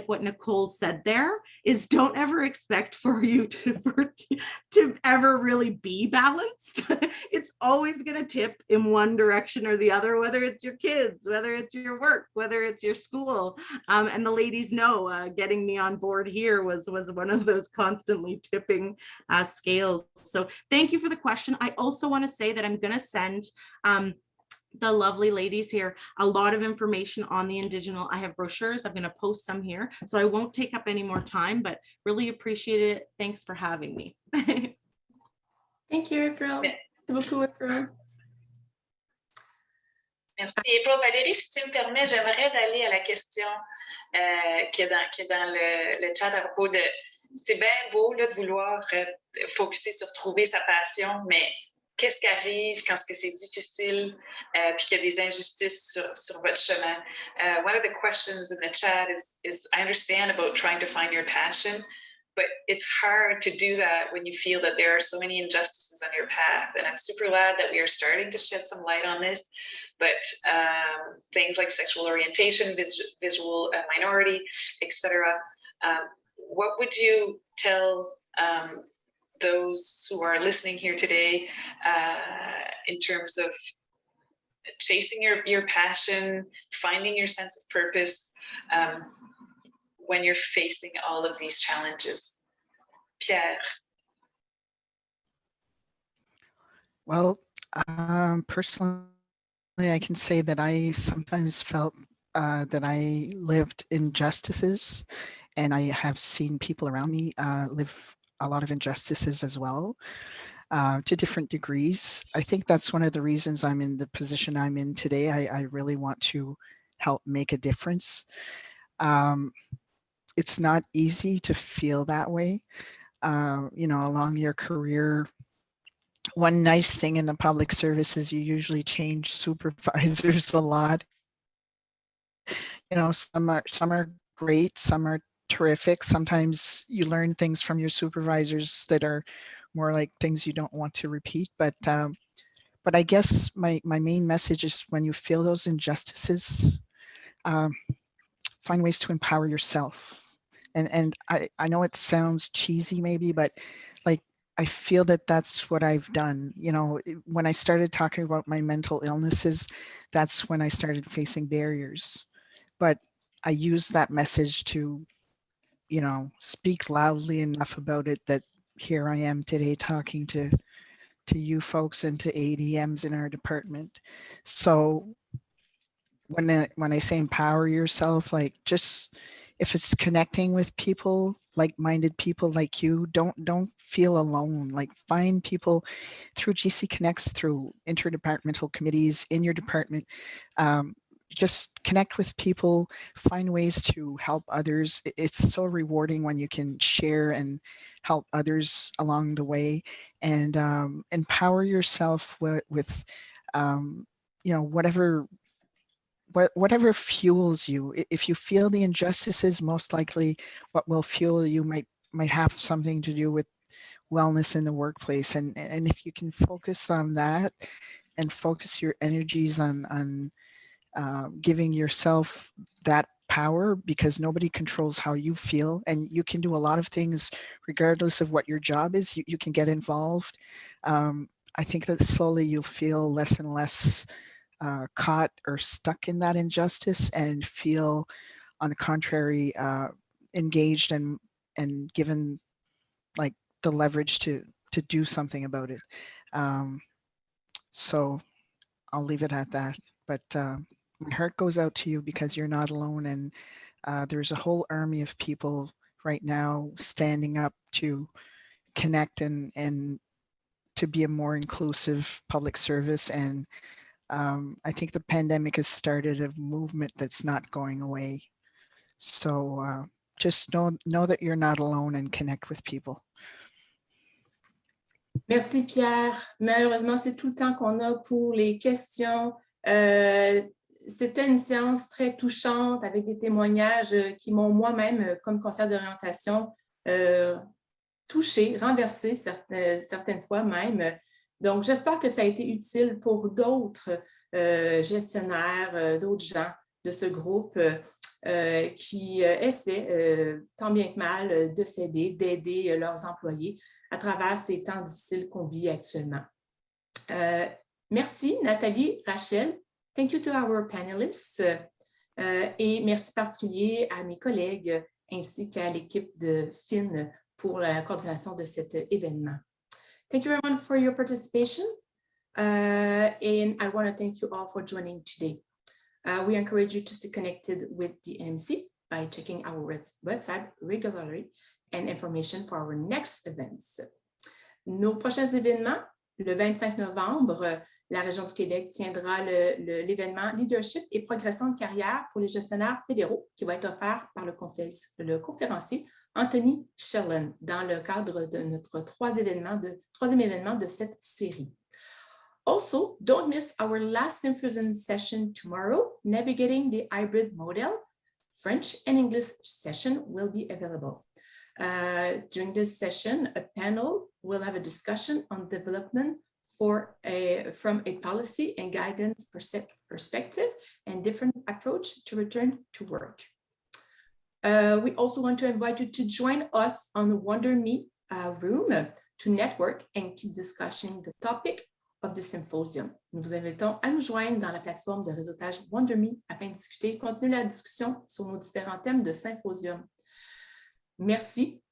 what Nicole said there, is don't ever expect for you to ever really be balanced. It's always going to tip in one direction or the other, whether it's your kids, whether it's your work, whether it's your school. And the ladies know, getting me on board here was one of those constantly tipping scales. So thank you for the question. I also want to say that I'm going to send the lovely ladies here a lot of information on the Indigenous. I have brochures. I'm going to post some here, so I won't take up any more time, but really appreciate it. Thanks for having me. Thank you, April. Merci beaucoup, April. Merci, April. Valérie, si tu me permets, j'aimerais d'aller à la question qui est dans le chat à propos de... C'est bien beau là, de vouloir focuser sur trouver sa passion, mais qu'est-ce qui arrive quand c'est difficile puis qu'il y a des injustices sur votre chemin? One of the questions in the chat is I understand about trying to find your passion, but it's hard to do that when you feel that there are so many injustices on your path. And I'm super glad that we are starting to shed some light on this. But things like sexual orientation, visual minority, etc. What would you tell those who are listening here today in terms of chasing your passion, finding your sense of purpose when you're facing all of these challenges? Pierre? Well, personally, I can say that I sometimes felt that I lived injustices, and I have seen people around me live a lot of injustices as well, to different degrees. I think that's one of the reasons I'm in the position I'm in today. I really want to help make a difference. It's not easy to feel that way, you know, along your career. One nice thing in the public service is you usually change supervisors a lot. You know, some are great, some are terrific. Sometimes you learn things from your supervisors that are more like things you don't want to repeat. But I guess my main message is, when you feel those injustices, find ways to empower yourself. And I know it sounds cheesy maybe, but like, I feel that that's what I've done. You know, when I started talking about my mental illnesses, that's when I started facing barriers. But I used that message to, you know, speak loudly enough about it that here I am today talking to you folks and to ADMs in our department. So when I say empower yourself, like, just if it's connecting with people like-minded people like you. Don't feel alone. Like, find people through GC Connects, through interdepartmental committees in your department. Just connect with people, find ways to help others. It's so rewarding when you can share and help others along the way, and empower yourself with whatever fuels you. If you feel the injustices, most likely what will fuel you might have something to do with wellness in the workplace. And if you can focus on that and focus your energies on giving yourself that power, because nobody controls how you feel, and you can do a lot of things regardless of what your job is. You can get involved. I think that slowly you'll feel less and less caught or stuck in that injustice, and feel, on the contrary, engaged and given like the leverage to do something about it. So I'll leave it at that. But my heart goes out to you, because you're not alone, and there's a whole army of people right now standing up to connect and to be a more inclusive public service. And I think the pandemic has started a movement that's not going away. So just know that you're not alone, and connect with people. Merci Pierre. Malheureusement, c'est tout le temps qu'on a pour les questions. C'était une séance très touchante avec des témoignages qui m'ont moi-même, comme conseillère d'orientation, touchée, renversée certaines fois même. Donc, j'espère que ça a été utile pour d'autres gestionnaires, d'autres gens de ce groupe qui essaient, tant bien que mal, de s'aider, d'aider leurs employés à travers ces temps difficiles qu'on vit actuellement. Merci Nathalie, Rachel. Thank you to our panelists. Et merci particulier à mes collègues ainsi qu'à l'équipe de FIN pour la coordination de cet événement. Thank you everyone for your participation. And I want to thank you all for joining today. We encourage you to stay connected with the NMC by checking our website regularly and information for our next events. Nos prochains événements, le 25 novembre, la Région du Québec tiendra l'événement Leadership et progression de carrière pour les gestionnaires fédéraux, qui va être offert par le conférencier Anthony Shellen dans le cadre de notre troisième événement de cette série. Also, don't miss our last symposium session tomorrow, Navigating the Hybrid Model. French and English session will be available. During this session, a panel will have a discussion on development from a policy and guidance perspective and different approach to return to work. We also want to invite you to join us on Wonder Me room to network and keep discussing the topic of the symposium. Nous vous invitons à nous joindre dans la plateforme de réseautage Wonder Me afin de discuter et continuer la discussion sur nos différents thèmes de symposium. Merci.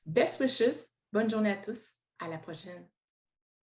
Best wishes. Bonne journée à tous. À la prochaine.